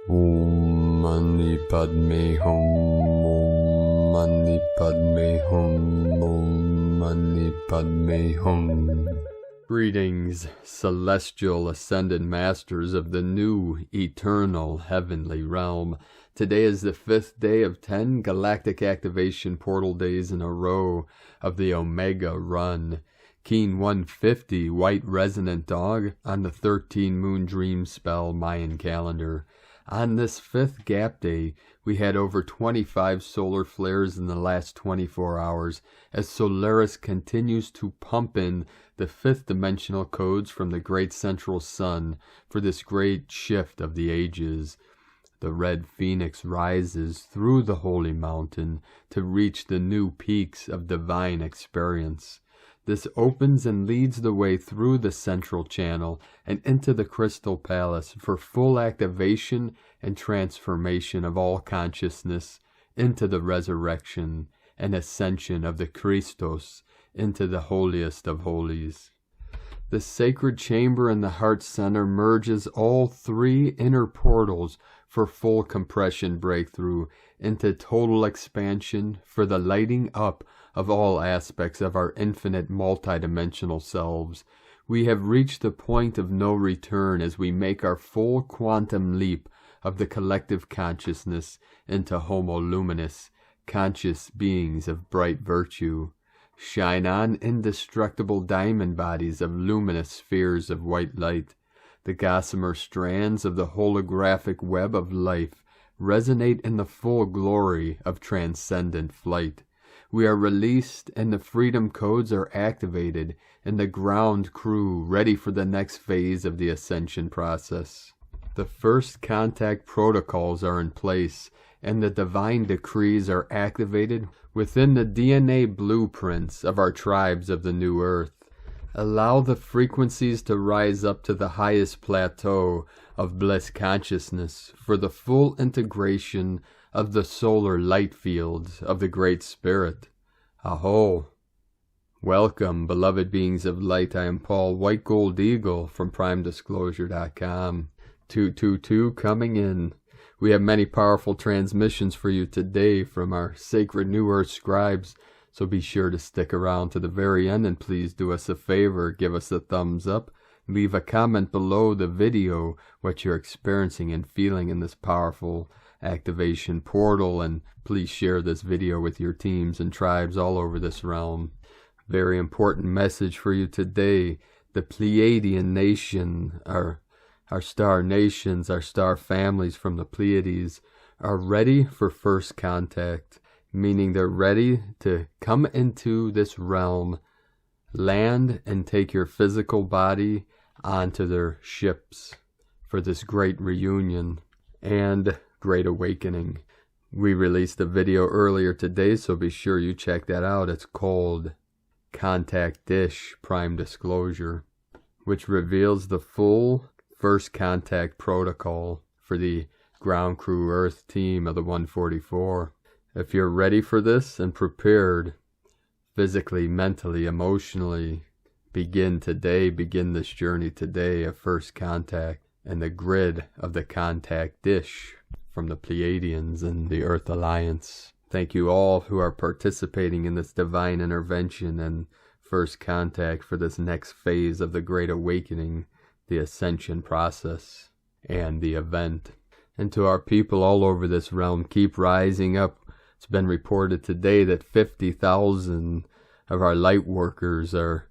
Om Mani Padme Hum. Om Mani Padme Hum. Om Mani Padme Hum. Greetings, celestial ascended masters of the new, eternal, heavenly realm. Today is the 5th day of 10 galactic activation portal days in a row of the Omega Run. Keen 150 White Resonant Dog on the 13 Moon Dream Spell Mayan calendar. On this 5th gap day, we had over 25 solar flares in the last 24 hours as Solaris continues to pump in the 5th dimensional codes from the great central sun for this great shift of the ages. The red phoenix rises through the holy mountain to reach the new peaks of divine experience. This opens and leads the way through the central channel and into the crystal palace for full activation and transformation of all consciousness into the resurrection and ascension of the Christos into the holiest of holies. The sacred chamber in the heart center merges all 3 inner portals for full compression breakthrough into total expansion for the lighting up of all aspects of our infinite multidimensional selves. We have reached the point of no return as we make our full quantum leap of the collective consciousness into Homo Luminous, conscious beings of bright virtue. Shine on, indestructible diamond bodies of luminous spheres of white light. The gossamer strands of the holographic web of life resonate in the full glory of transcendent flight. We are released and the freedom codes are activated and the ground crew ready for the next phase of the ascension process. The first contact protocols are in place and the divine decrees are activated within the DNA blueprints of our tribes of the new earth. Allow the frequencies to rise up to the highest plateau of bliss consciousness for the full integration of the solar light fields of the Great Spirit. Aho! Welcome, beloved beings of light. I am Paul, White Gold Eagle from PrimeDisclosure.com. 222 coming in. We have many powerful transmissions for you today from our sacred New Earth scribes, so be sure to stick around to the very end and please do us a favor, give us a thumbs up, leave a comment below the video what you're experiencing and feeling in this powerful activation portal, and please share this video with your teams and tribes all over this realm. Very important message for you today. The Pleiadian nation, our star nations, our star families from the Pleiades are ready for first contact, meaning they're ready to come into this realm, land and take your physical body onto their ships for this great reunion and great awakening. We released a video earlier today, so be sure you check that out. It's called Contact Dish Prime Disclosure, which reveals the full first contact protocol for the ground crew Earth team of the 144. If you're ready for this and prepared physically, mentally, emotionally, begin this journey today of first contact and the grid of the contact dish from the Pleiadians and the Earth Alliance. Thank you all who are participating in this divine intervention and first contact for this next phase of the Great Awakening, the ascension process, and the event. And to our people all over this realm, keep rising up. It's been reported today that 50,000 of our light workers are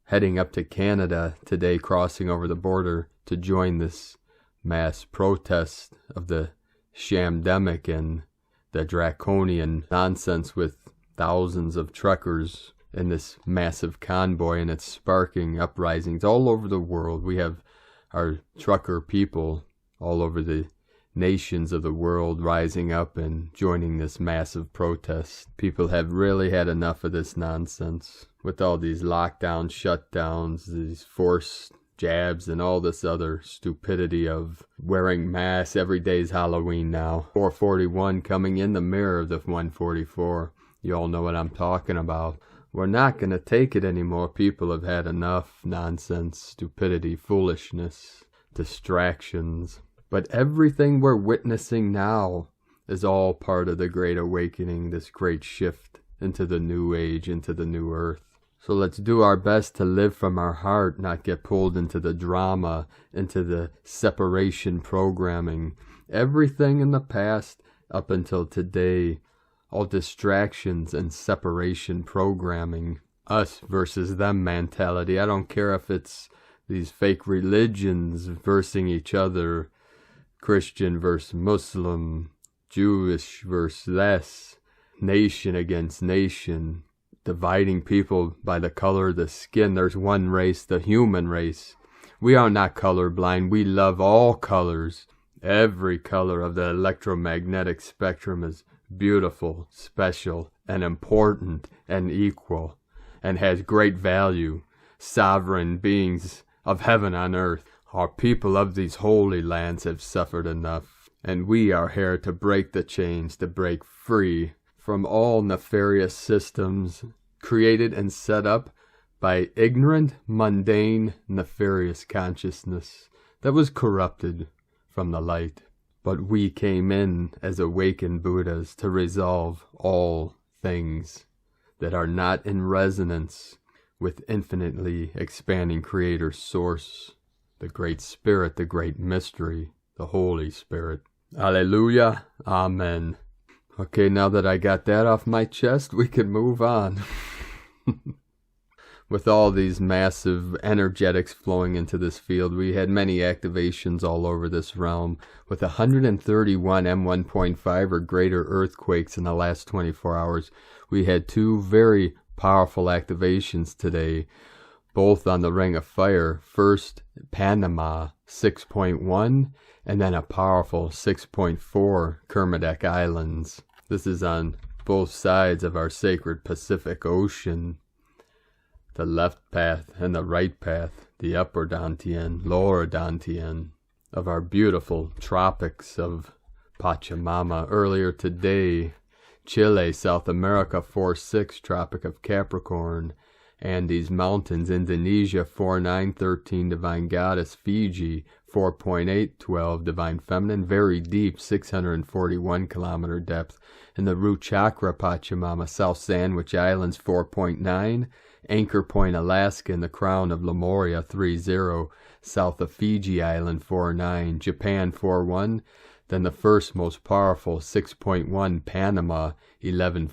heading up to Canada today, crossing over the border to join this mass protest of the shamdemic and the draconian nonsense with thousands of truckers in this massive convoy, and it's sparking uprisings all over the world. We have our trucker people all over the nations of the world rising up and joining this massive protest. People have really had enough of this nonsense with all these lockdowns, shutdowns, these forced jabs, and all this other stupidity of wearing masks. Every day's Halloween now. 441 coming in the mirror of the 144. You all know what I'm talking about. We're not going to take it anymore. People have had enough nonsense, stupidity, foolishness, distractions. But everything we're witnessing now is all part of the Great Awakening, this great shift into the new age, into the new earth. So let's do our best to live from our heart, not get pulled into the drama, into the separation programming. Everything in the past up until today, all distractions and separation programming. Us versus them mentality. I don't care if it's these fake religions versing each other, Christian versus Muslim, Jewish versus less, nation against nation, dividing people by the color of the skin. There's one race, the human race. We are not colorblind. We love all colors. Every color of the electromagnetic spectrum is beautiful, special, and important, and equal, and has great value. Sovereign beings of heaven on earth, our people of these holy lands have suffered enough, and we are here to break the chains, to break free from all nefarious systems created and set up by ignorant, mundane, nefarious consciousness that was corrupted from the light. But we came in as awakened Buddhas to resolve all things that are not in resonance with infinitely expanding Creator Source, the Great Spirit, the Great Mystery, the Holy Spirit. Alleluia. Amen. Okay, now that I got that off my chest, we can move on. With all these massive energetics flowing into this field, we had many activations all over this realm, with 131 M1.5 or greater earthquakes in the last 24 hours. We had two very powerful activations today, both on the Ring of Fire. First, Panama 6.1, and then a powerful 6.4 Kermadec Islands. This is on both sides of our sacred Pacific Ocean. The left path and the right path, the upper Dantian, lower Dantian, of our beautiful tropics of Pachamama. Earlier today, Chile, South America, 4-6, Tropic of Capricorn, Andes Mountains, Indonesia, 4-9-13, Divine Goddess, Fiji, 4.8-12, Divine Feminine, very deep, 641 kilometer depth. In the root chakra, Pachamama, South Sandwich Islands, 4.9, Anchor Point, Alaska, in the crown of Lemuria, 3-0, south of Fiji Island, 4-9, Japan, 4-1, then the first most powerful, 6.1, Panama, 11-14,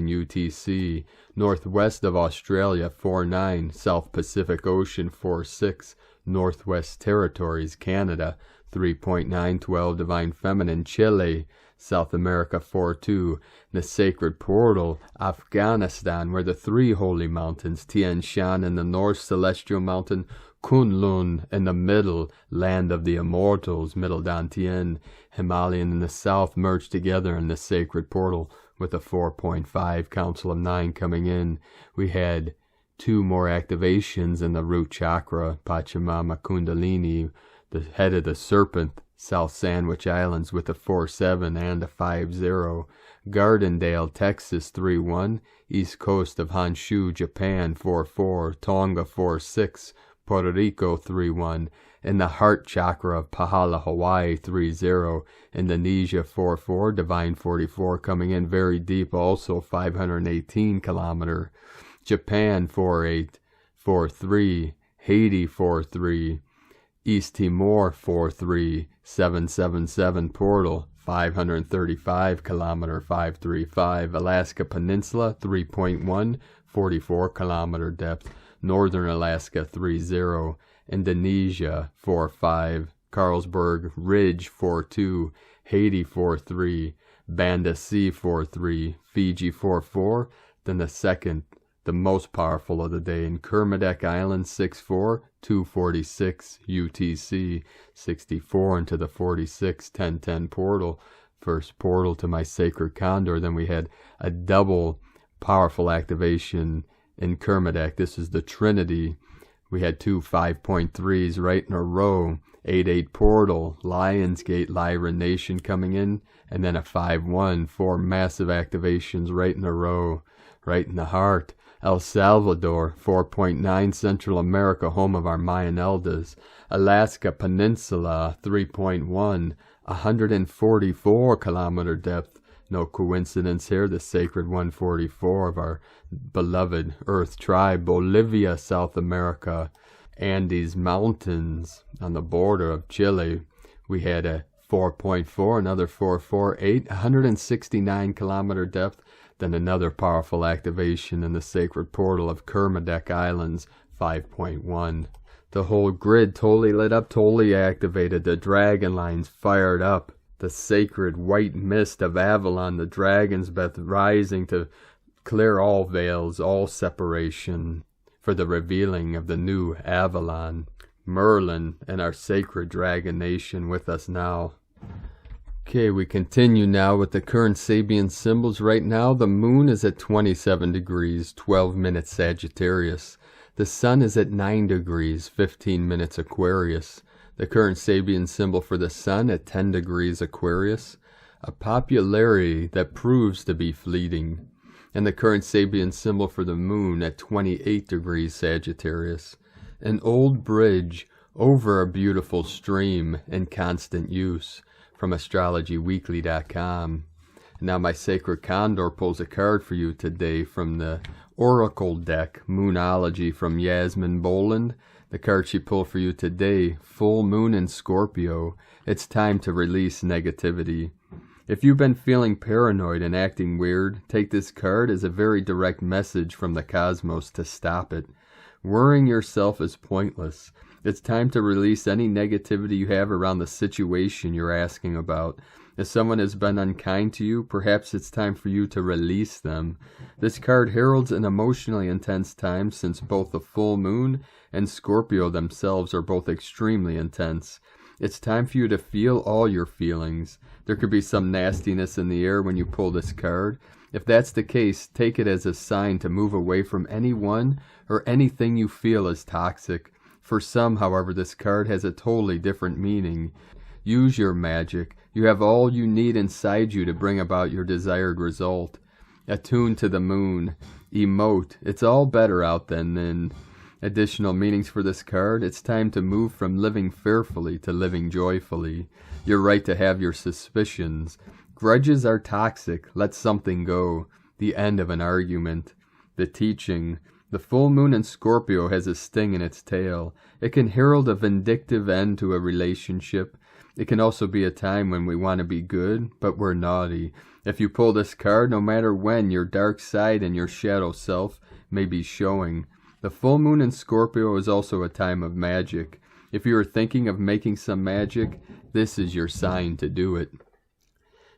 UTC, northwest of Australia, 4-9, South Pacific Ocean, 4-6, Northwest Territories, Canada, 3.912, Divine Feminine, Chile, South America, 4-2, the Sacred Portal, Afghanistan, where the three holy mountains, Tian Shan in the north, Celestial Mountain, Kunlun in the middle, Land of the Immortals, Middle Dantian, Himalayan in the south, merged together in the Sacred Portal, with a 4.5, Council of 9 coming in. We had two more activations in the root chakra, Pachamama Kundalini, the head of the serpent, South Sandwich Islands, with a 4-7 and a 5-0. Gardendale, Texas, 3-1. East coast of Honshu, Japan, 4-4. Tonga, 4-6. Puerto Rico, 3-1. In the heart chakra of Pahala, Hawaii, 3-0. Indonesia, 4-4. Divine 44 coming in very deep, also 518 kilometer. Japan, 4-8. 4-3. Haiti, 4-3. East Timor, 4-3, 777 portal, 535 kilometer, 535. Alaska Peninsula, 3.1, 44 kilometer depth. Northern Alaska, 3-0. Indonesia, 4-5. Carlsberg Ridge, 4-2. Haiti, 4-3. Banda Sea, 4-3. Fiji, 4-4. Then the second, the most powerful of the day, in Kermadec Island, 6-4, 246 UTC, 64 into the 46, 1010 portal, first portal to my sacred Condor. Then we had a double powerful activation in Kermadec. This is the Trinity. We had two 5.3s right in a row, 8-8 portal, Lionsgate, Lyra Nation coming in, and then a 5-1, four massive activations right in a row. right in the heart. El Salvador, 4.9, Central America, home of our Mayan elders. Alaska Peninsula, 3.1, 144 kilometer depth. No coincidence here, the sacred 144 of our beloved Earth tribe. Bolivia, South America. Andes Mountains on the border of Chile. We had a 4.4, another 4.48, 169 kilometer depth. Then another powerful activation in the sacred portal of Kermadec Islands, 5.1. The whole grid totally lit up, totally activated. The dragon lines fired up. The sacred white mist of Avalon, the dragon's breath rising to clear all veils, all separation, for the revealing of the new Avalon. Merlin and our sacred dragon nation with us now. Okay, we continue now with the current Sabian symbols. Right now, the moon is at 27 degrees, 12 minutes Sagittarius. The sun is at 9 degrees, 15 minutes Aquarius. The current Sabian symbol for the sun at 10 degrees Aquarius. A popularity that proves to be fleeting. And the current Sabian symbol for the moon at 28 degrees Sagittarius. An old bridge over a beautiful stream in constant use. From astrologyweekly.com. Now my sacred Condor pulls a card for you today from the Oracle deck, Moonology from Yasmin Boland. The card she pulled for you today, Full Moon in Scorpio. It's time to release negativity. If you've been feeling paranoid and acting weird, take this card as a very direct message from the cosmos to stop it. Worrying yourself is pointless. It's time to release any negativity you have around the situation you're asking about. If someone has been unkind to you, perhaps it's time for you to release them. This card heralds an emotionally intense time since both the full moon and Scorpio themselves are both extremely intense. It's time for you to feel all your feelings. There could be some nastiness in the air when you pull this card. If that's the case, take it as a sign to move away from anyone or anything you feel is toxic. For some, however, this card has a totally different meaning. Use your magic. You have all you need inside you to bring about your desired result. Attune to the moon. Emote. It's all better out than in. Additional meanings for this card. It's time to move from living fearfully to living joyfully. You're right to have your suspicions. Grudges are toxic. Let something go. The end of an argument. The teaching. The full moon in Scorpio has a sting in its tail. It can herald a vindictive end to a relationship. It can also be a time when we want to be good, but we're naughty. If you pull this card, no matter when, your dark side and your shadow self may be showing. The full moon in Scorpio is also a time of magic. If you are thinking of making some magic, this is your sign to do it.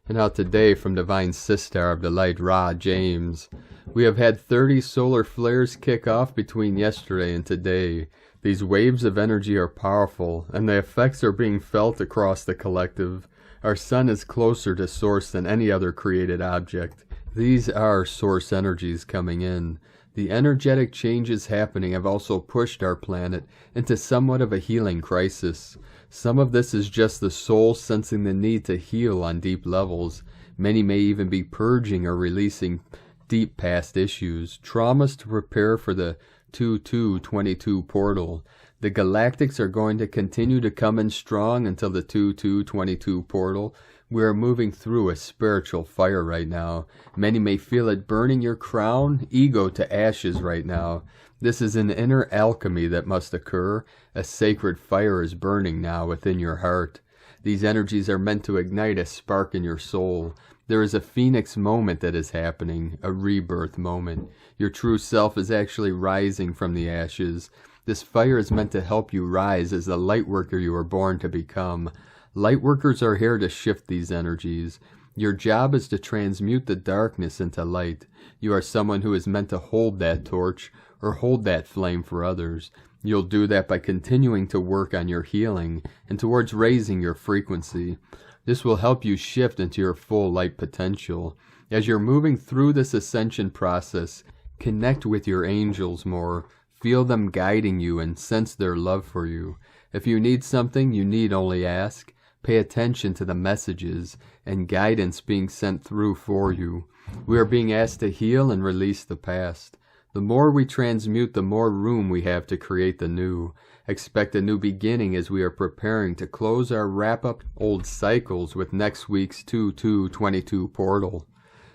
And now today from Divine Sister of the Light, Ra James. We have had 30 solar flares kick off between yesterday and today. These waves of energy are powerful, and the effects are being felt across the collective. Our sun is closer to source than any other created object. These are source energies coming in. The energetic changes happening have also pushed our planet into somewhat of a healing crisis. Some of this is just the soul sensing the need to heal on deep levels. Many may even be purging or releasing deep past issues, traumas to prepare for the 2222 portal. The Galactics are going to continue to come in strong until the 2222 portal. We are moving through a spiritual fire right now. Many may feel it burning your crown, ego to ashes right now. This is an inner alchemy that must occur. A sacred fire is burning now within your heart. These energies are meant to ignite a spark in your soul. There is a phoenix moment that is happening, a rebirth moment. Your true self is actually rising from the ashes. This fire is meant to help you rise as the light worker you were born to become. Light workers are here to shift these energies. Your job is to transmute the darkness into light. You are someone who is meant to hold that torch or hold that flame for others. You'll do that by continuing to work on your healing and towards raising your frequency. This will help you shift into your full light potential. As you're moving through this ascension process, connect with your angels more. Feel them guiding you and sense their love for you. If you need something, you need only ask. Pay attention to the messages and guidance being sent through for you. We are being asked to heal and release the past. The more we transmute, the more room we have to create the new. Expect a new beginning as we are preparing to close our wrap-up old cycles with next week's 2222 portal.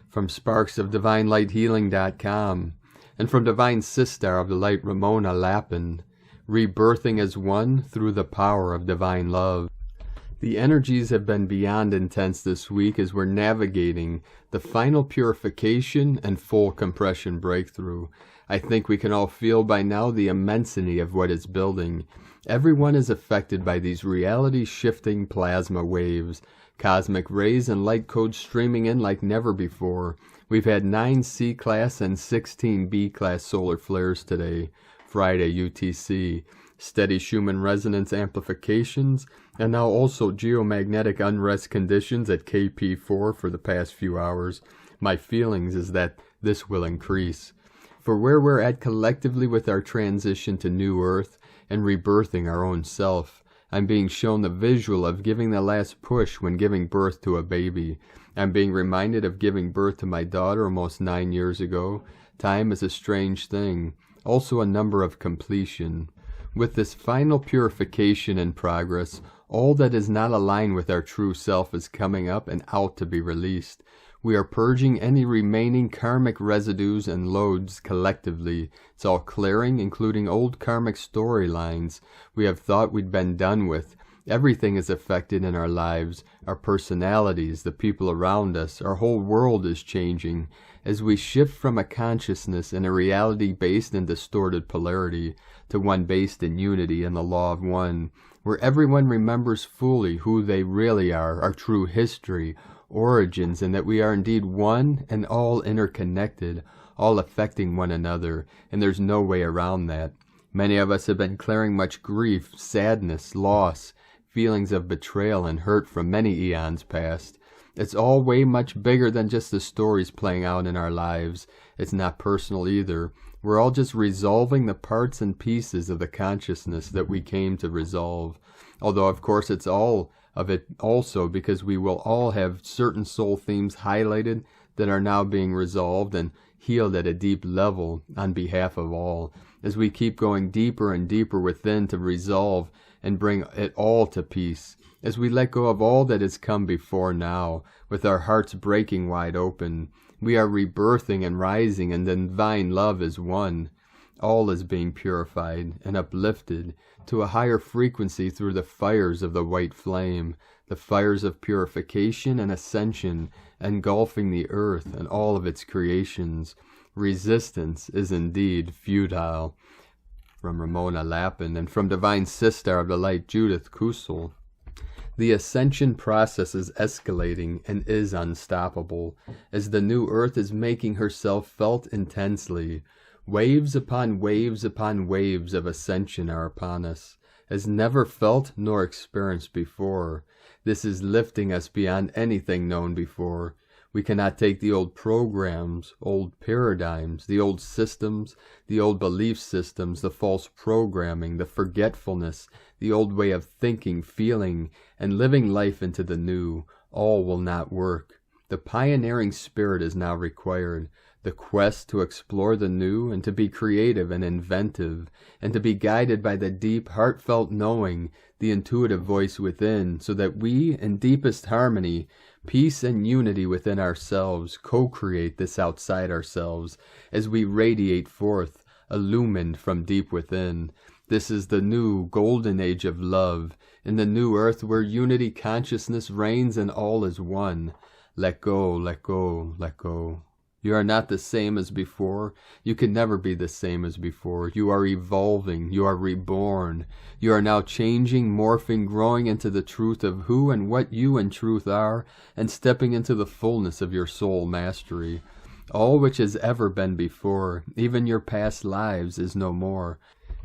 From sparksofdivinelighthealing.com and from Divine Sister of the Light Ramona Lappin, rebirthing as one through the power of divine love. The energies have been beyond intense this week as we're navigating the final purification and full compression breakthrough. I think we can all feel by now the immensity of what is building. Everyone is affected by these reality-shifting plasma waves, cosmic rays and light codes streaming in like never before. We've had 9 C-class and 16 B-class solar flares today, Friday UTC, steady Schumann resonance amplifications, and now also geomagnetic unrest conditions at KP4 for the past few hours. My feelings is that this will increase. For where we're at collectively with our transition to New Earth and rebirthing our own self, I'm being shown the visual of giving the last push when giving birth to a baby. I'm being reminded of giving birth to my daughter almost 9 years ago. Time is a strange thing. Also a number of completion. With this final purification in progress, all that is not aligned with our true self is coming up and out to be released. We are purging any remaining karmic residues and loads collectively. It's all clearing, including old karmic storylines we have thought we'd been done with. Everything is affected in our lives, our personalities, the people around us. Our whole world is changing as we shift from a consciousness and a reality based in distorted polarity to one based in unity and the law of one, where everyone remembers fully who they really are, our true history, origins, and that we are indeed one and all interconnected, all affecting one another, and there's no way around that. Many of us have been clearing much grief, sadness, loss, feelings of betrayal and hurt from many eons past. It's all way much bigger than just the stories playing out in our lives. It's not personal either. We're all just resolving the parts and pieces of the consciousness that we came to resolve. Although, of course, it's all of it also because we will all have certain soul themes highlighted that are now being resolved and healed at a deep level on behalf of all, as we keep going deeper and deeper within to resolve and bring it all to peace, as we let go of all that has come before now, with our hearts breaking wide open. We are rebirthing and rising, and the divine love is one. All is being purified and uplifted to a higher frequency through the fires of the white flame, the fires of purification and ascension engulfing the earth and all of its creations. Resistance is indeed futile. From Ramona Lappin and from Divine Sister of the Light Judith Kusel. The ascension process is escalating and is unstoppable, as the new earth is making herself felt intensely. Waves upon waves upon waves of ascension are upon us, as never felt nor experienced before. This is lifting us beyond anything known before. We cannot take the old programs, old paradigms, the old systems, the old belief systems, the false programming, the forgetfulness, the old way of thinking, feeling, and living life into the new. All will not work. The pioneering spirit is now required. The quest to explore the new and to be creative and inventive, and to be guided by the deep, heartfelt knowing, the intuitive voice within, so that we, in deepest harmony, peace and unity within ourselves, co-create this outside ourselves, as we radiate forth, illumined from deep within. This is the new golden age of love, in the new earth where unity consciousness reigns and all is one. Let go, let go, let go. You are not the same as before. You can never be the same as before. You are evolving. You are reborn. You are now changing, morphing, growing into the truth of who and what you in truth are, and stepping into the fullness of your soul mastery. All which has ever been before, even your past lives, is no more.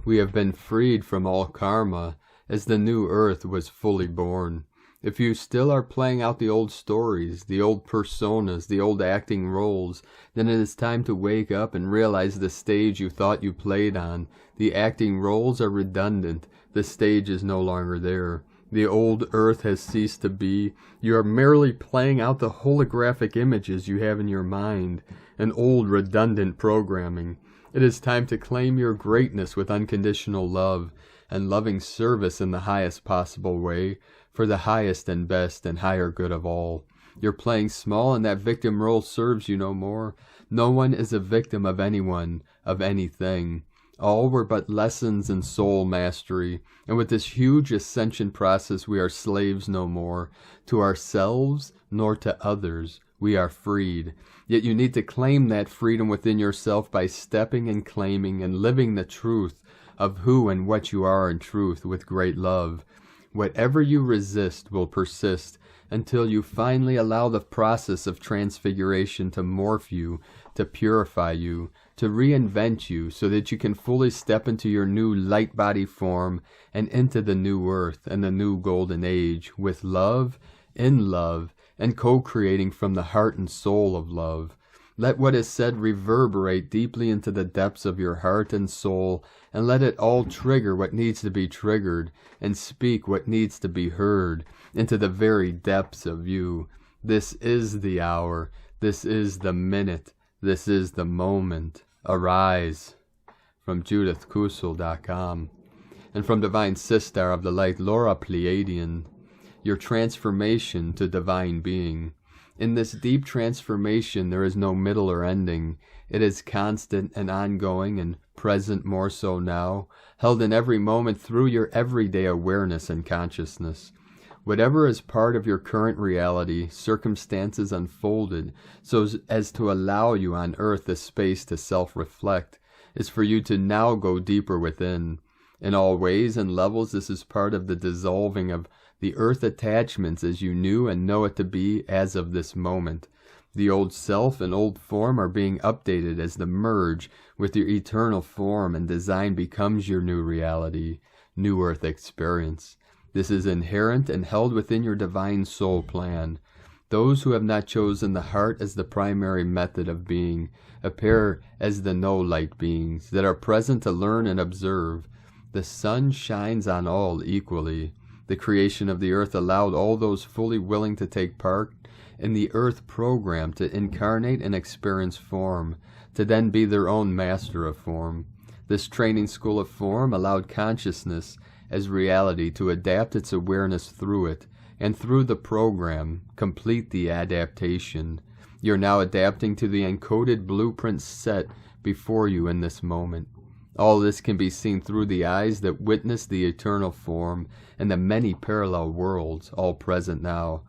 We have been freed from all karma, as the new earth was fully born. If you still are playing out the old stories, the old personas, the old acting roles, then it is time to wake up and realize the stage you thought you played on. The acting roles are redundant. The stage is no longer there. The old earth has ceased to be. You are merely playing out the holographic images you have in your mind, an old redundant programming. It is time to claim your greatness with unconditional love and loving service in the highest possible way, for the highest and best and higher good of all. You're playing small, and that victim role serves you no more. No one is a victim of anyone, of anything. All were but lessons in soul mastery, and with this huge ascension process we are slaves no more, to ourselves nor to others. We are freed. Yet you need to claim that freedom within yourself by stepping and claiming and living the truth of who and what you are in truth with great love. Whatever you resist will persist until you finally allow the process of transfiguration to morph you, to purify you, to reinvent you so that you can fully step into your new light body form and into the new earth and the new golden age with love, in love, and co-creating from the heart and soul of love. Let what is said reverberate deeply into the depths of your heart and soul, and let it all trigger what needs to be triggered, and speak what needs to be heard, into the very depths of you. This is the hour. This is the minute. This is the moment. Arise. From JudithKusel.com. And from Divine Sistar of the Light, Laura Pleiadian. Your transformation to divine being. In this deep transformation there is no middle or ending. It is constant and ongoing and present more so now, held in every moment through your everyday awareness and consciousness. Whatever is part of your current reality, circumstances unfolded so as to allow you on earth the space to self-reflect, is for you to now go deeper within. In all ways and levels this is part of the dissolving of the earth attachments as you knew and know it to be as of this moment. The old self and old form are being updated as the merge with your eternal form and design becomes your new reality, new earth experience. This is inherent and held within your divine soul plan. Those who have not chosen the heart as the primary method of being appear as the no-light beings that are present to learn and observe. The sun shines on all equally. The creation of the earth allowed all those fully willing to take part in the earth program to incarnate and experience form, to then be their own master of form. This training school of form allowed consciousness as reality to adapt its awareness through it, and through the program, complete the adaptation. You're now adapting to the encoded blueprint set before you in this moment. All this can be seen through the eyes that witness the eternal form and the many parallel worlds, all present now.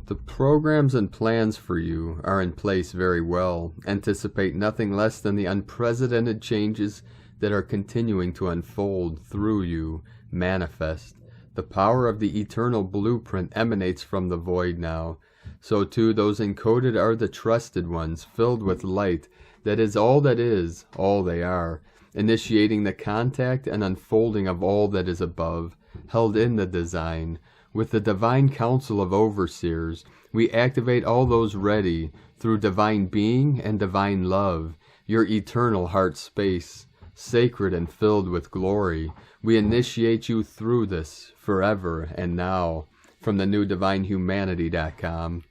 The programs and plans for you are in place very well. Anticipate nothing less than the unprecedented changes that are continuing to unfold through you, manifest. The power of the eternal blueprint emanates from the void now. So too those encoded are the trusted ones, filled with light that is, all they are, initiating the contact and unfolding of all that is above, held in the design. With the divine council of overseers, we activate all those ready through divine being and divine love, your eternal heart space, sacred and filled with glory. We initiate you through this, forever and now, from the new divinehumanity.com,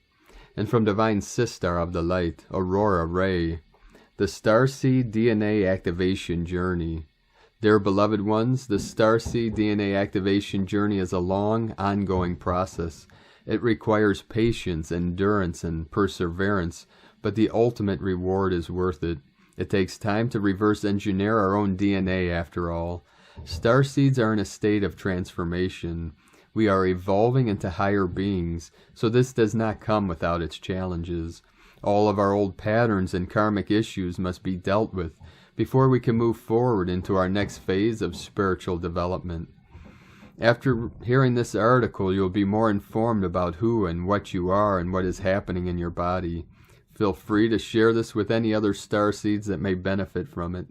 and from Divine Sistar of the Light, Aurora Ray, the Starseed DNA Activation Journey. Dear beloved ones, the Starseed DNA Activation Journey is a long, ongoing process. It requires patience, endurance, and perseverance, but the ultimate reward is worth it. It takes time to reverse engineer our own DNA after all. Starseeds are in a state of transformation. We are evolving into higher beings, so this does not come without its challenges. All of our old patterns and karmic issues must be dealt with before we can move forward into our next phase of spiritual development. After hearing this article, you'll be more informed about who and what you are and what is happening in your body. Feel free to share this with any other starseeds that may benefit from it.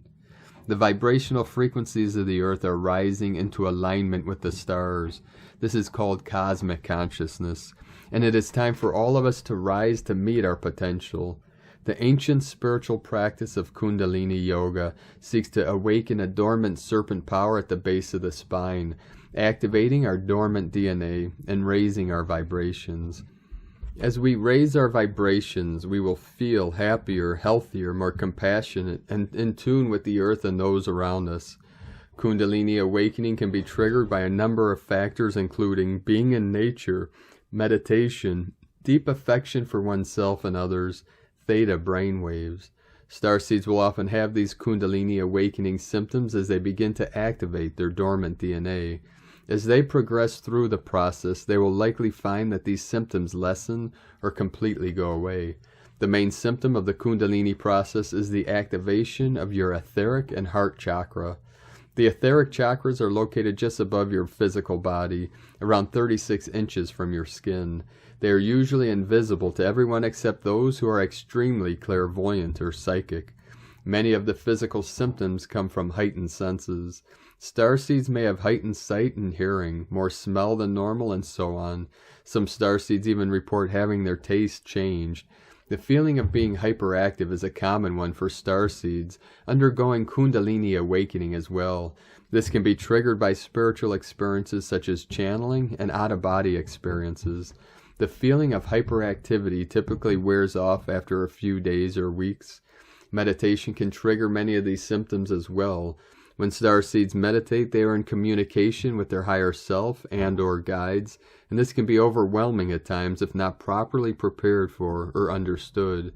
The vibrational frequencies of the earth are rising into alignment with the stars. This is called cosmic consciousness, and it is time for all of us to rise to meet our potential. The ancient spiritual practice of Kundalini Yoga seeks to awaken a dormant serpent power at the base of the spine, activating our dormant DNA and raising our vibrations. As we raise our vibrations, we will feel happier, healthier, more compassionate, and in tune with the earth and those around us. Kundalini awakening can be triggered by a number of factors, including being in nature, meditation, deep affection for oneself and others, theta brainwaves. Starseeds will often have these Kundalini awakening symptoms as they begin to activate their dormant DNA. As they progress through the process, they will likely find that these symptoms lessen or completely go away. The main symptom of the Kundalini process is the activation of your etheric and heart chakra. The etheric chakras are located just above your physical body, around 36 inches from your skin. They are usually invisible to everyone except those who are extremely clairvoyant or psychic. Many of the physical symptoms come from heightened senses. Starseeds may have heightened sight and hearing, more smell than normal, and so on. Some starseeds even report having their taste changed. The feeling of being hyperactive is a common one for starseeds undergoing Kundalini awakening as well. This can be triggered by spiritual experiences such as channeling and out-of-body experiences. The feeling of hyperactivity typically wears off after a few days or weeks. Meditation can trigger many of these symptoms as well. When starseeds meditate, they are in communication with their higher self and/or guides, and this can be overwhelming at times if not properly prepared for or understood.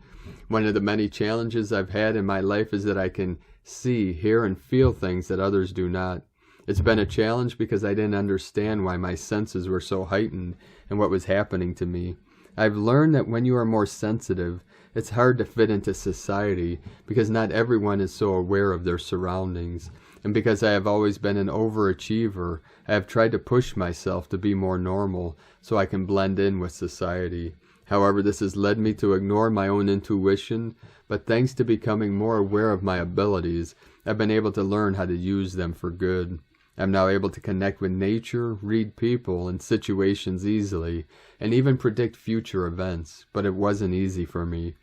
One of the many challenges I've had in my life is that I can see, hear, and feel things that others do not. It's been a challenge because I didn't understand why my senses were so heightened and what was happening to me. I've learned that when you are more sensitive, it's hard to fit into society because not everyone is so aware of their surroundings. And because I have always been an overachiever, I have tried to push myself to be more normal so I can blend in with society. However, this has led me to ignore my own intuition, but thanks to becoming more aware of my abilities, I've been able to learn how to use them for good. I'm now able to connect with nature, read people and situations easily, and even predict future events, but it wasn't easy for me.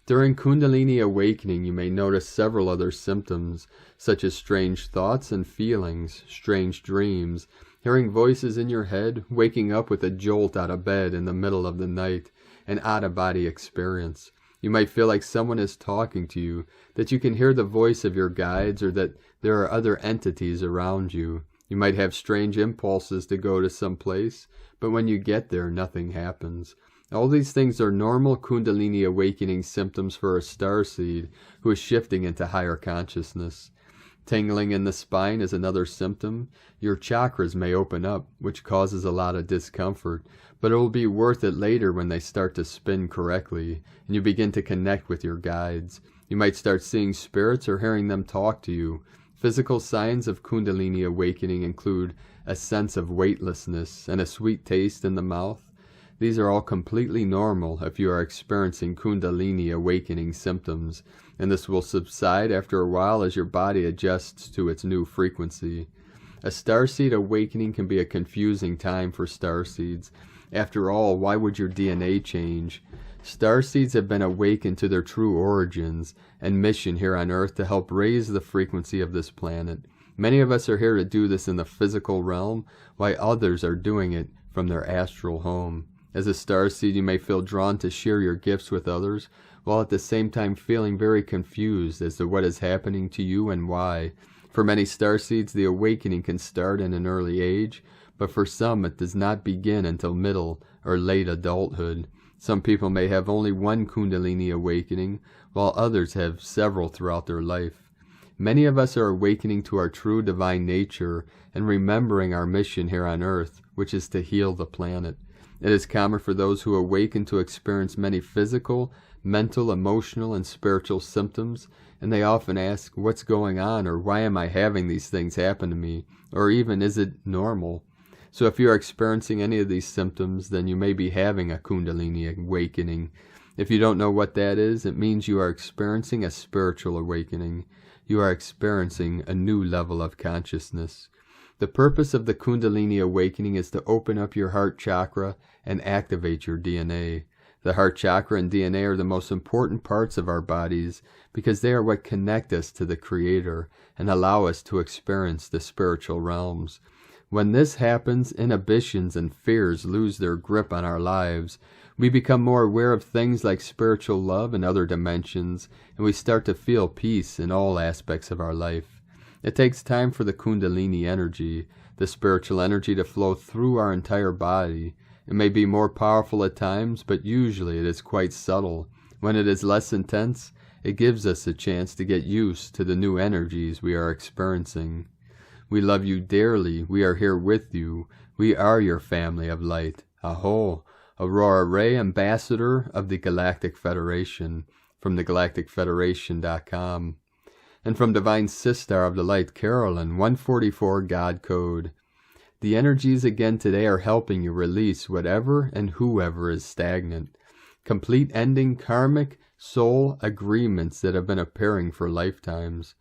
During Kundalini awakening, you may notice several other symptoms, such as strange thoughts and feelings, strange dreams, hearing voices in your head, waking up with a jolt out of bed in the middle of the night, an out-of-body experience. You might feel like someone is talking to you, that you can hear the voice of your guides, or that there are other entities around you. You might have strange impulses to go to some place, but when you get there, nothing happens. All these things are normal Kundalini awakening symptoms for a starseed who is shifting into higher consciousness. Tingling in the spine is another symptom. Your chakras may open up, which causes a lot of discomfort, but it will be worth it later when they start to spin correctly, and you begin to connect with your guides. You might start seeing spirits or hearing them talk to you. Physical signs of Kundalini awakening include a sense of weightlessness and a sweet taste in the mouth. These are all completely normal if you are experiencing Kundalini awakening symptoms, and this will subside after a while as your body adjusts to its new frequency. A starseed awakening can be a confusing time for starseeds. After all, why would your DNA change? Starseeds have been awakened to their true origins and mission here on Earth to help raise the frequency of this planet. Many of us are here to do this in the physical realm, while others are doing it from their astral home. As a starseed, you may feel drawn to share your gifts with others, while at the same time feeling very confused as to what is happening to you and why. For many starseeds, the awakening can start in an early age, but for some it does not begin until middle or late adulthood. Some people may have only one Kundalini awakening, while others have several throughout their life. Many of us are awakening to our true divine nature and remembering our mission here on Earth, which is to heal the planet. It is common for those who awaken to experience many physical, mental, emotional, and spiritual symptoms, and they often ask, what's going on, or why am I having these things happen to me, or even, is it normal? So if you are experiencing any of these symptoms, then you may be having a Kundalini awakening. If you don't know what that is, it means you are experiencing a spiritual awakening. You are experiencing a new level of consciousness. The purpose of the Kundalini awakening is to open up your heart chakra and activate your DNA. The heart chakra and DNA are the most important parts of our bodies because they are what connect us to the Creator and allow us to experience the spiritual realms. When this happens, inhibitions and fears lose their grip on our lives. We become more aware of things like spiritual love and other dimensions, and we start to feel peace in all aspects of our life. It takes time for the Kundalini energy, the spiritual energy, to flow through our entire body. It may be more powerful at times, but usually it is quite subtle. When it is less intense, it gives us a chance to get used to the new energies we are experiencing. We love you dearly. We are here with you. We are your family of light. Aho, Aurora Ray, Ambassador of the Galactic Federation, from thegalacticfederation.com. And from Divine Sistar of the Light, Carolyn, 144 God Code. The energies again today are helping you release whatever and whoever is stagnant. Complete ending karmic soul agreements that have been appearing for lifetimes.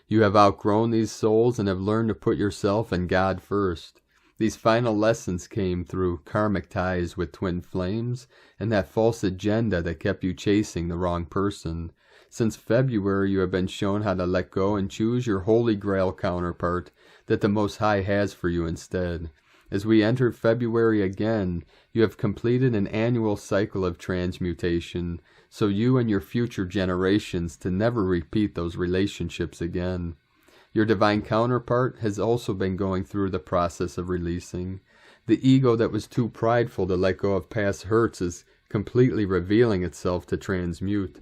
You have outgrown these souls and have learned to put yourself and God first. These final lessons came through karmic ties with twin flames and that false agenda that kept you chasing the wrong person. Since February, you have been shown how to let go and choose your Holy Grail counterpart that the Most High has for you instead. As we enter February again, you have completed an annual cycle of transmutation, so you and your future generations to never repeat those relationships again. Your divine counterpart has also been going through the process of releasing. The ego that was too prideful to let go of past hurts is completely revealing itself to transmute.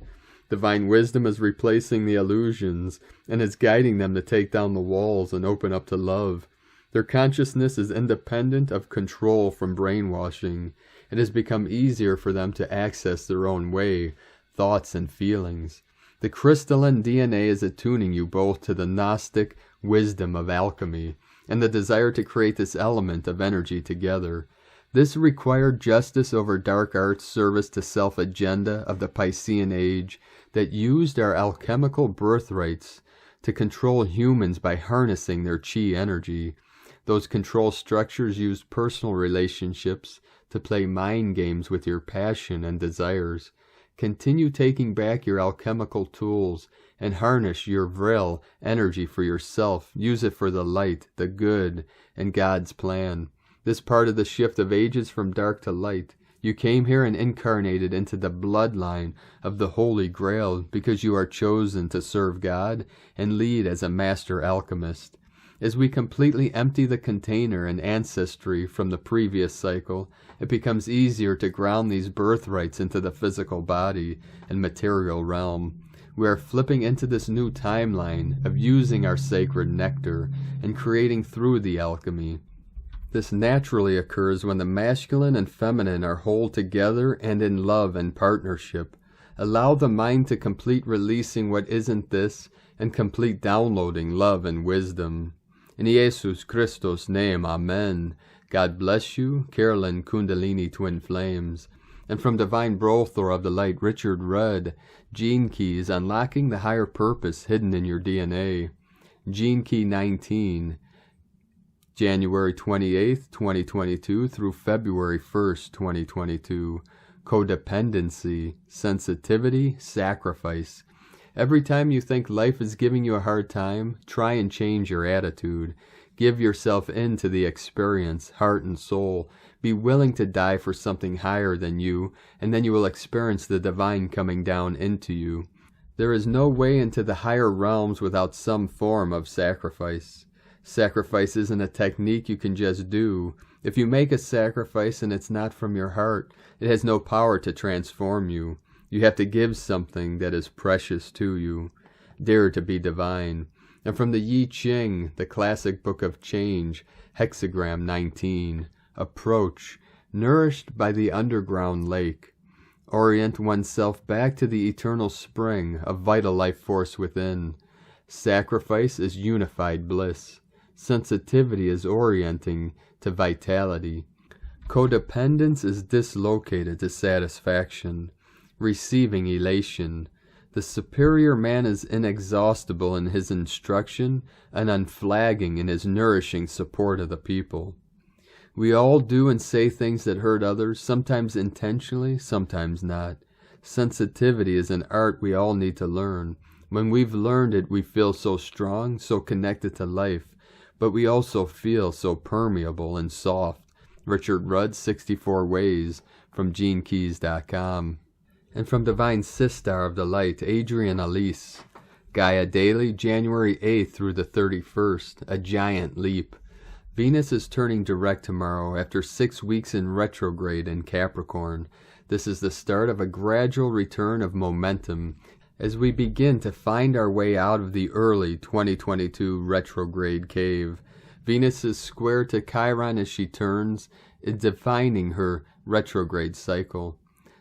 Divine wisdom is replacing the illusions and is guiding them to take down the walls and open up to love. Their consciousness is independent of control from brainwashing. It has become easier for them to access their own way, thoughts and feelings. The crystalline DNA is attuning you both to the Gnostic wisdom of alchemy and the desire to create this element of energy together. This required justice over dark arts service to self agenda of the Piscean age that used our alchemical birthrights to control humans by harnessing their chi energy. Those control structures used personal relationships to play mind games with your passion and desires. Continue taking back your alchemical tools and harness your Vril energy for yourself. Use it for the light, the good, and God's plan. This part of the shift of ages from dark to light. You came here and incarnated into the bloodline of the Holy Grail because you are chosen to serve God and lead as a master alchemist. As we completely empty the container and ancestry from the previous cycle, it becomes easier to ground these birthrights into the physical body and material realm. We are flipping into this new timeline of using our sacred nectar and creating through the alchemy. This naturally occurs when the masculine and feminine are whole together and in love and partnership. Allow the mind to complete releasing what isn't this and complete downloading love and wisdom. In Jesus Christos' name, Amen. God bless you, Carolyn Kundalini Twin Flames. And from Divine Brothor of the Light, Richard Rudd, Gene Keys, Unlocking the Higher Purpose Hidden in Your DNA. Gene Key 19, January 28th, 2022 through February 1st, 2022. Codependency, sensitivity, sacrifice. Every time you think life is giving you a hard time, try and change your attitude. Give yourself into the experience, heart and soul. Be willing to die for something higher than you, and then you will experience the divine coming down into you. There is no way into the higher realms without some form of sacrifice. Sacrifice isn't a technique you can just do. If you make a sacrifice and it's not from your heart, it has no power to transform you. You have to give something that is precious to you. Dare to be divine. And from the Yi Ching, the classic book of change, hexagram 19, approach, nourished by the underground lake. Orient oneself back to the eternal spring of vital life force within. Sacrifice is unified bliss. Sensitivity is orienting to vitality. Codependence is dislocated to satisfaction. Receiving elation. The superior man is inexhaustible in his instruction and unflagging in his nourishing support of the people. We all do and say things that hurt others, sometimes intentionally, sometimes not. Sensitivity is an art we all need to learn. When we've learned it, we feel so strong, so connected to life. but we also feel so permeable and soft. Richard Rudd, 64 Ways, from GeneKeys.com. And from Divine Sistar of the Light, Adrian Elise. Gaia Daily, January 8th through the 31st, a giant leap. Venus is turning direct tomorrow after 6 weeks in retrograde in Capricorn. This is the start of a gradual return of momentum as we begin to find our way out of the early 2022 retrograde cave. Venus is square to Chiron as she turns, defining her retrograde cycle.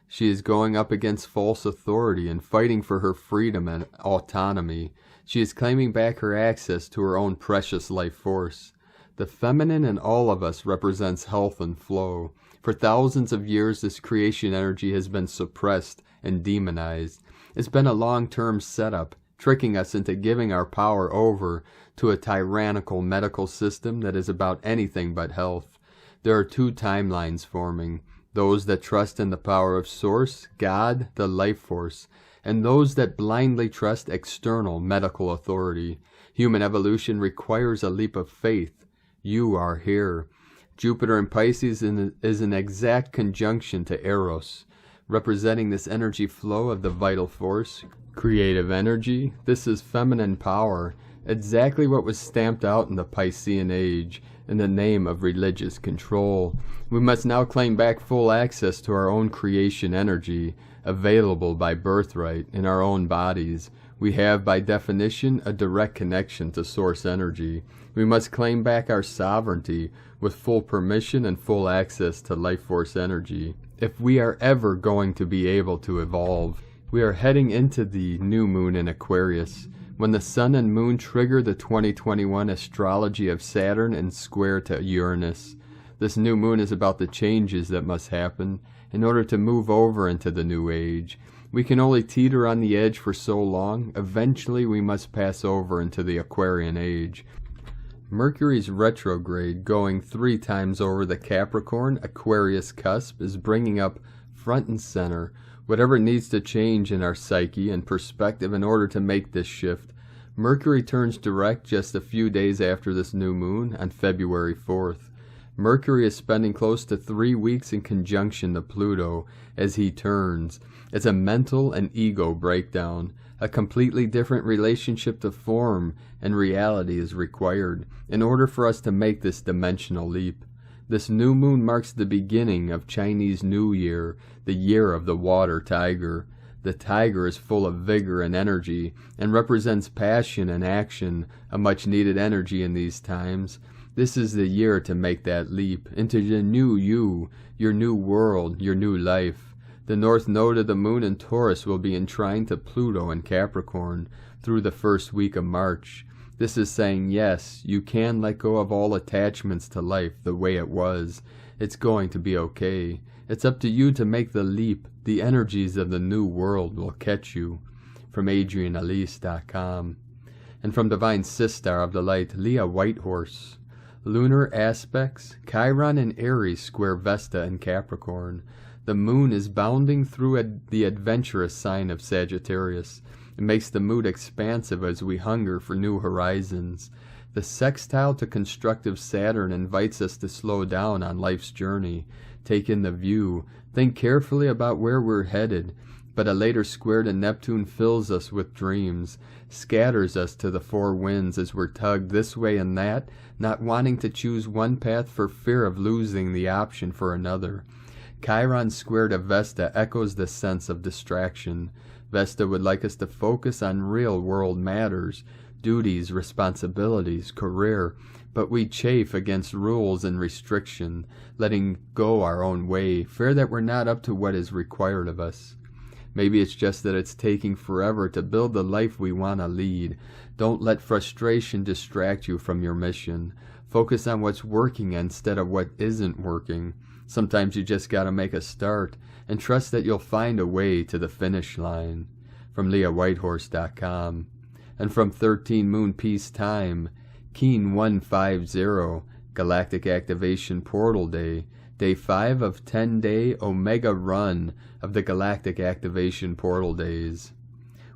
She is going up against false authority and fighting for her freedom and autonomy. She is claiming back her access to her own precious life force. The feminine in all of us represents health and flow. For thousands of years, this creation energy has been suppressed and demonized. It's been a long-term setup, tricking us into giving our power over to a tyrannical medical system that is about anything but health. There are two timelines forming: those that trust in the power of Source, God, the life force, and those that blindly trust external medical authority. Human evolution requires a leap of faith. You are here. Jupiter in Pisces is an exact conjunction to Eros, representing this energy flow of the vital force, creative energy. This is feminine power, exactly what was stamped out in the Piscean age in the name of religious control. We must now claim back full access to our own creation energy, available by birthright in our own bodies. We have, by definition, a direct connection to source energy. We must claim back our sovereignty with full permission and full access to life force energy. If we are ever going to be able to evolve, we are heading into the new moon in Aquarius, when the sun and moon trigger the 2021 astrology of Saturn and square to Uranus. This new moon is about the changes that must happen in order to move over into the new age. We can only teeter on the edge for so long. Eventually we must pass over into the Aquarian age. Mercury's retrograde, going 3 times over the Capricorn-Aquarius cusp, is bringing up front and center whatever needs to change in our psyche and perspective in order to make this shift. Mercury turns direct just a few days after this new moon on February 4th. Mercury is spending close to 3 weeks in conjunction to Pluto as he turns. It's a mental and ego breakdown. A completely different relationship to form and reality is required in order for us to make this dimensional leap. This new moon marks the beginning of Chinese New Year, the year of the water tiger. The tiger is full of vigor and energy and represents passion and action, a much needed energy in these times. This is the year to make that leap into the new you, your new world, your new life. The north node of the moon in Taurus will be enshrined to Pluto in Capricorn through the first week of March. This is saying, yes, you can let go of all attachments to life the way it was. It's going to be okay. It's up to you to make the leap. The energies of the new world will catch you. From AdrianElise.com. And from Divine Sistar of the Light, Leah Whitehorse. Lunar aspects: Chiron and Aries square Vesta in Capricorn. The moon is bounding through the adventurous sign of Sagittarius. It makes the mood expansive as we hunger for new horizons. The sextile to constructive Saturn invites us to slow down on life's journey, take in the view, think carefully about where we're headed. But a later square to Neptune fills us with dreams, scatters us to the 4 winds as we're tugged this way and that, not wanting to choose one path for fear of losing the option for another. Chiron square to Vesta echoes the sense of distraction. Vesta would like us to focus on real-world matters, duties, responsibilities, career, but we chafe against rules and restriction, letting go our own way, fear that we're not up to what is required of us. Maybe it's just that it's taking forever to build the life we want to lead. Don't let frustration distract you from your mission. Focus on what's working instead of what isn't working. Sometimes you just gotta make a start and trust that you'll find a way to the finish line. From LeahWhitehorse.com. And from 13 Moon Peace Time, Keen 150, Galactic Activation Portal Day, Day 5 of 10-day Omega Run of the Galactic Activation Portal Days.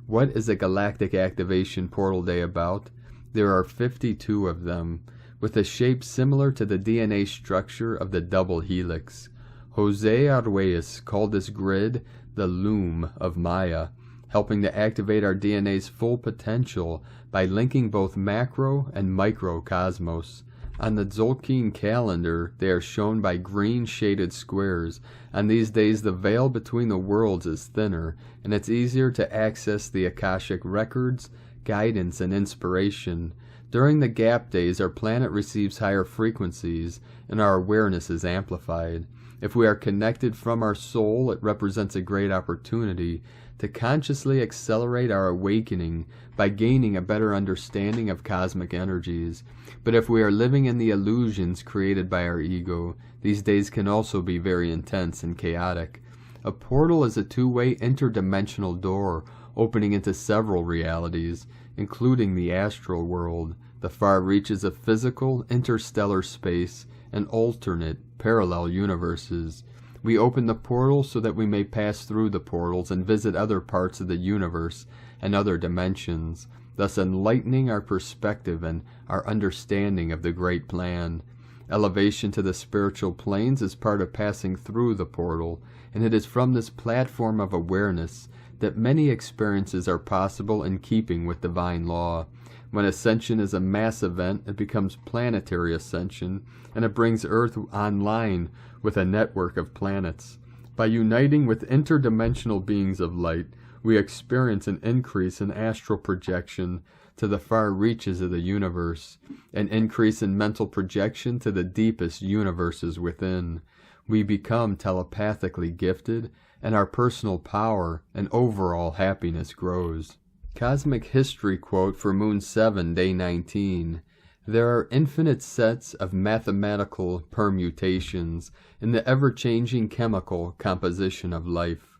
What is a Galactic Activation Portal Day about? There are 52 of them. with a shape similar to the DNA structure of the double helix. Jose Arguelles called this grid the loom of Maya, helping to activate our DNA's full potential by linking both macro and microcosmos. On the Tzolk'in calendar, they are shown by green shaded squares. On these days, the veil between the worlds is thinner, and it's easier to access the Akashic records, guidance, and inspiration. During the gap days, our planet receives higher frequencies, and our awareness is amplified. If we are connected from our soul, it represents a great opportunity to consciously accelerate our awakening by gaining a better understanding of cosmic energies. But if we are living in the illusions created by our ego, these days can also be very intense and chaotic. A portal is a two-way interdimensional door opening into several realities, including the astral world, the far reaches of physical, interstellar space, and alternate, parallel universes. We open the portal so that we may pass through the portals and visit other parts of the universe and other dimensions, thus enlightening our perspective and our understanding of the great plan. Elevation to the spiritual planes is part of passing through the portal, and it is from this platform of awareness that many experiences are possible in keeping with divine law. When ascension is a mass event, it becomes planetary ascension, and it brings Earth online with a network of planets. By uniting with interdimensional beings of light, we experience an increase in astral projection to the far reaches of the universe, an increase in mental projection to the deepest universes within. We become telepathically gifted, and our personal power and overall happiness grows. Cosmic History quote for Moon 7, Day 19. There are infinite sets of mathematical permutations in the ever-changing chemical composition of life.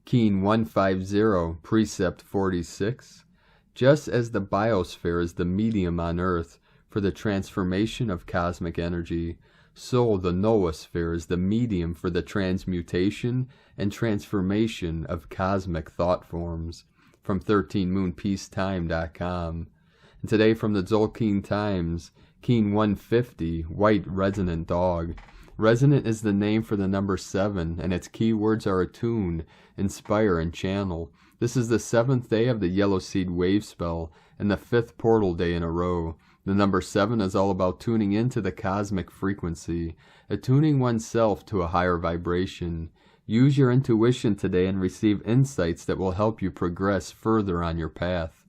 Keen 150, Precept 46. Just as the biosphere is the medium on Earth for the transformation of cosmic energy, so the noosphere is the medium for the transmutation and transformation of cosmic thought forms. From 13moonpeacetime.com. And today from the Tzolk'in Times, Keen 150, White Resonant Dog. Resonant is the name for the number 7, and its keywords are attune, inspire, and channel. This is the 7th day of the Yellow Seed Wave Spell, and the 5th portal day in a row. The number 7 is all about tuning into the cosmic frequency, attuning oneself to a higher vibration. Use your intuition today and receive insights that will help you progress further on your path.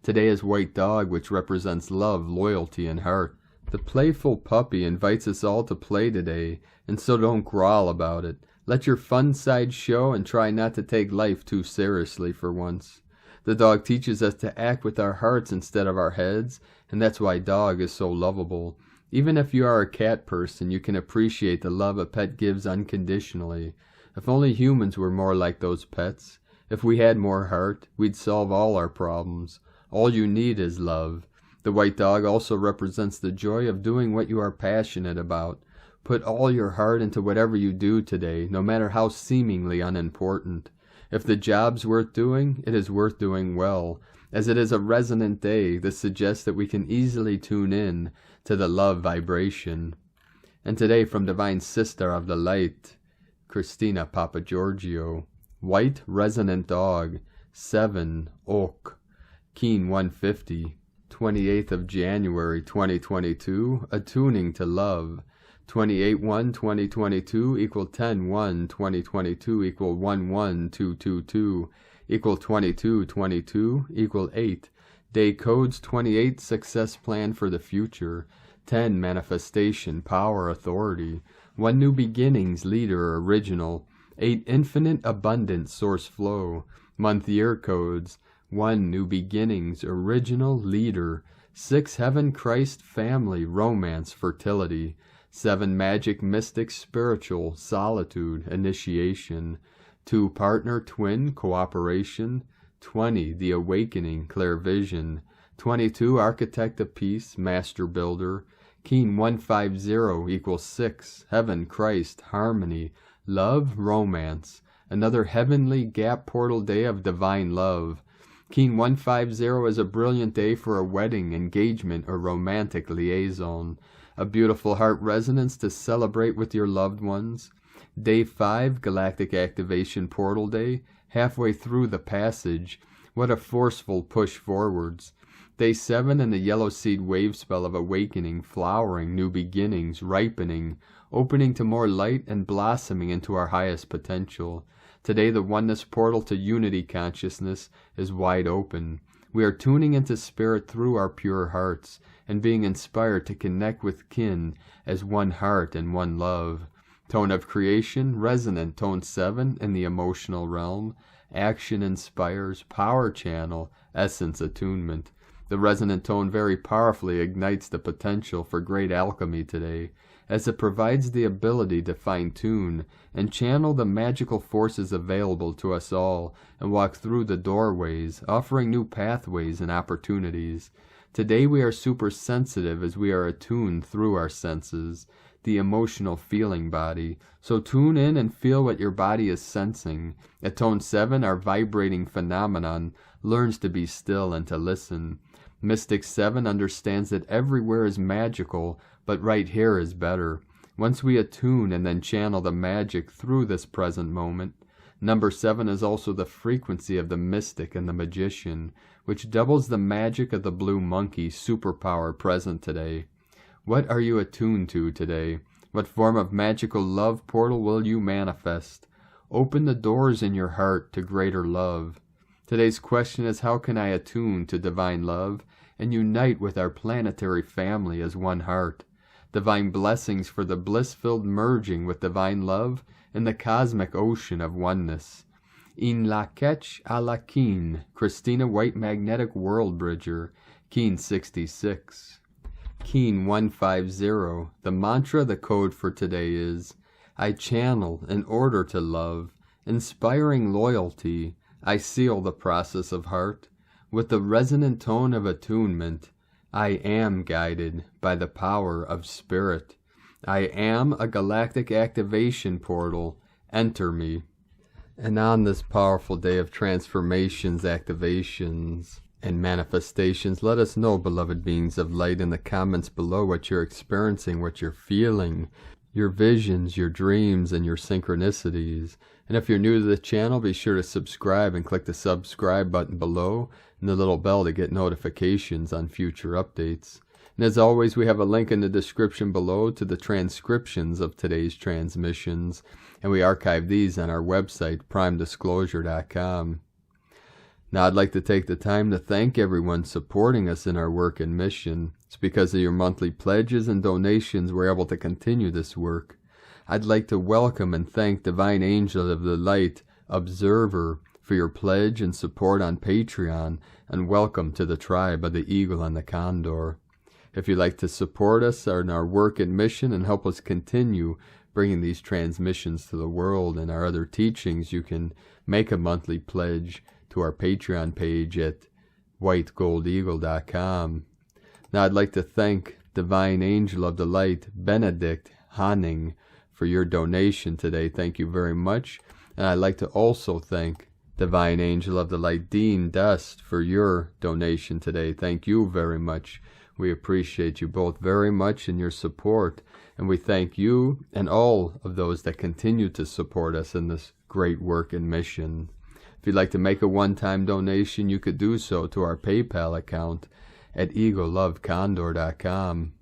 Today is White Dog, which represents love, loyalty, and heart. The playful puppy invites us all to play today, and so don't growl about it. Let your fun side show and try not to take life too seriously for once. The dog teaches us to act with our hearts instead of our heads, and that's why Dog is so lovable. Even if you are a cat person, you can appreciate the love a pet gives unconditionally. If only humans were more like those pets. If we had more heart, we'd solve all our problems. All you need is love. The white dog also represents the joy of doing what you are passionate about. Put all your heart into whatever you do today, no matter how seemingly unimportant. If the job's worth doing, it is worth doing well. As it is a resonant day, this suggests that we can easily tune in to the love vibration. And today from Divine Sister of the Light, Christina Papagiorgio, White Resonant Dog, 7, Oak, Keen 150, 28th of January 2022, Attuning to Love, 28-1-2022 equal 10-1-2022 equal 1-1-222 equal 22-22 equal 8. Day codes 28, Success Plan for the Future, 10, Manifestation, Power, Authority, 1, New Beginnings, Leader, Original, 8, Infinite, Abundant, Source Flow, Month Year Codes, 1, New Beginnings, Original, Leader, 6, Heaven, Christ, Family, Romance, Fertility, 7, Magic, Mystic, Spiritual, Solitude, Initiation, 2, Partner, Twin, Cooperation, 20, The Awakening, Clear Vision, 22, Architect of Peace, Master Builder, Keen 150 equals 6, Heaven, Christ, Harmony, Love, Romance, another heavenly gap portal day of divine love. Keen 150 is a brilliant day for a wedding, engagement, or romantic liaison. A beautiful heart resonance to celebrate with your loved ones. Day 5, Galactic Activation Portal Day. Halfway through the passage. What a forceful push forwards. Day 7 in the yellow seed wave spell of awakening, flowering, new beginnings, ripening, opening to more light and blossoming into our highest potential. Today the oneness portal to unity consciousness is wide open. We are tuning into spirit through our pure hearts and being inspired to connect with kin as one heart and one love. Tone of creation, resonant tone 7 in the emotional realm. Action inspires, power channel, essence attunement. The resonant tone very powerfully ignites the potential for great alchemy today, as it provides the ability to fine-tune and channel the magical forces available to us all and walk through the doorways, offering new pathways and opportunities. Today we are super sensitive as we are attuned through our senses, the emotional feeling body. So tune in and feel what your body is sensing. At tone 7, our vibrating phenomenon learns to be still and to listen. Mystic 7 understands that everywhere is magical, but right here is better. Once we attune and then channel the magic through this present moment. Number 7 is also the frequency of the mystic and the magician, which doubles the magic of the blue monkey superpower present today. What are you attuned to today? What form of magical love portal will you manifest? Open the doors in your heart to greater love. Today's question is, how can I attune to divine love and unite with our planetary family as one heart? Divine blessings for the bliss-filled merging with divine love in the cosmic ocean of oneness. In la ketch a la keen, Christina White Magnetic World Bridger, Keen 66. Keen 150, the mantra, the code for today is, I channel in order to love, inspiring loyalty, I seal the process of heart. With the resonant tone of attunement, I am guided by the power of spirit. I am a galactic activation portal. Enter me. And on this powerful day of transformations, activations, and manifestations, let us know, beloved beings of light, in the comments below what you're experiencing, what you're feeling, your visions, your dreams, and your synchronicities. And if you're new to the channel, be sure to subscribe and click the subscribe button below and the little bell to get notifications on future updates. And as always, we have a link in the description below to the transcriptions of today's transmissions, and we archive these on our website, primedisclosure.com. Now, I'd like to take the time to thank everyone supporting us in our work and mission. It's because of your monthly pledges and donations we're able to continue this work. I'd like to welcome and thank Divine Angel of the Light, Observer, for your pledge and support on Patreon, and welcome to the tribe of the Eagle and the Condor. If you'd like to support us in our work and mission and help us continue bringing these transmissions to the world and our other teachings, you can make a monthly pledge to our Patreon page at whitegoldeagle.com. Now I'd like to thank Divine Angel of the Light, Benedict Hanning, for your donation today. Thank you very much. And I'd like to also thank Divine Angel of the Light, Dean Dust, for your donation today. Thank you very much. We appreciate you both very much and your support. And we thank you and all of those that continue to support us in this great work and mission. If you'd like to make a one-time donation, you could do so to our PayPal account at eaglelovecondor.com.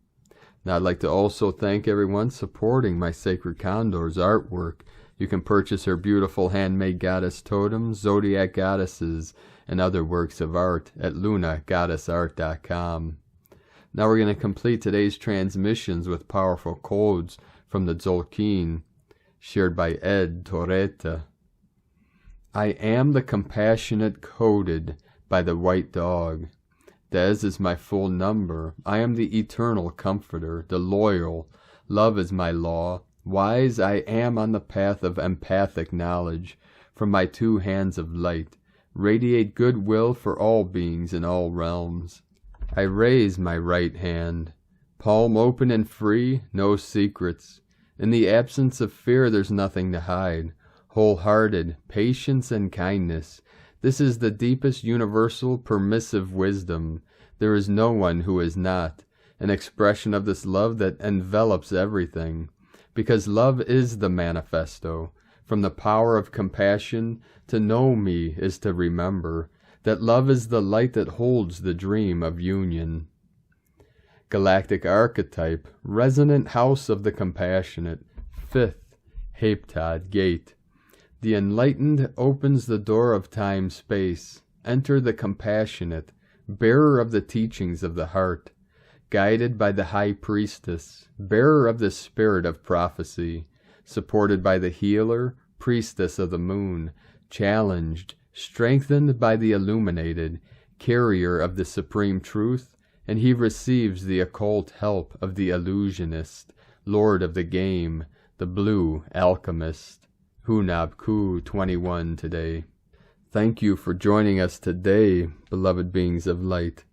Now, I'd like to also thank everyone supporting my Sacred Condor's artwork. You can purchase her beautiful handmade goddess totems, zodiac goddesses, and other works of art at lunagoddessart.com. Now we're going to complete today's transmissions with powerful codes from the Tzolk'in, shared by Ed Torreta. I am the compassionate coded by the white dog. Des is my full number. I am the eternal comforter, the loyal. Love is my law. Wise I am on the path of empathic knowledge. From my 2 hands of light, radiate goodwill for all beings in all realms. I raise my right hand, palm open and free, no secrets. In the absence of fear, there's nothing to hide. Wholehearted, patience and kindness, This is the deepest universal permissive wisdom. There is no one who is not, an expression of this love that envelops everything, because love is the manifesto. From the power of compassion, to know me is to remember that love is the light that holds the dream of union. Galactic archetype, resonant house of the compassionate, fifth Haptod gate. The enlightened opens the door of time-space. Enter the compassionate, bearer of the teachings of the heart, guided by the high priestess, bearer of the spirit of prophecy, supported by the healer, priestess of the moon, challenged, strengthened by the illuminated, carrier of the supreme truth, and he receives the occult help of the illusionist, lord of the game, the blue alchemist. Hunab 21 today. Thank you for joining us today, beloved beings of light.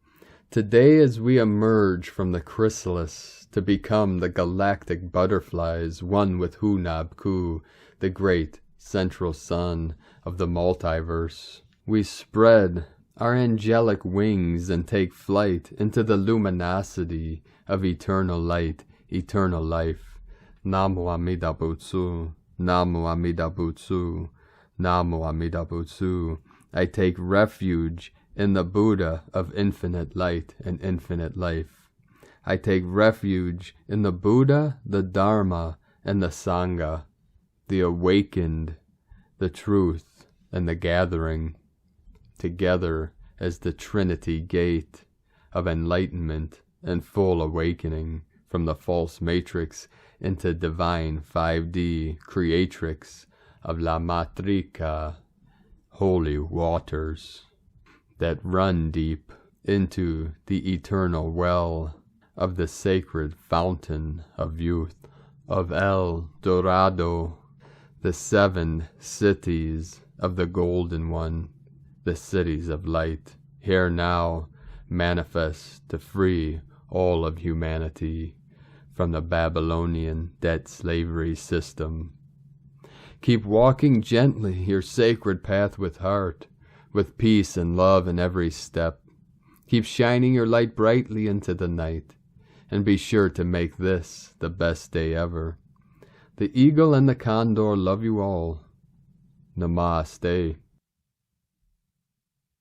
Today, as we emerge from the chrysalis to become the galactic butterflies, one with Hunab, the great central sun of the multiverse, we spread our angelic wings and take flight into the luminosity of eternal light, eternal life. Namo Amida Butsu. Namo Amida Butsu, Namo Amida Butsu. I take refuge in the Buddha of infinite light and infinite life. I take refuge in the Buddha, the Dharma, and the Sangha, the awakened, the truth, and the gathering, together as the Trinity gate of enlightenment and full awakening from the false matrix into divine 5D creatrix of La Matrica, holy waters that run deep into the eternal well of the sacred fountain of youth, of El Dorado, the 7 cities of the Golden One, the cities of light, here now manifest to free all of humanity from the Babylonian debt slavery system. Keep walking gently your sacred path with heart, with peace and love in every step. Keep shining your light brightly into the night, and be sure to make this the best day ever. The eagle and the condor love you all. Namaste.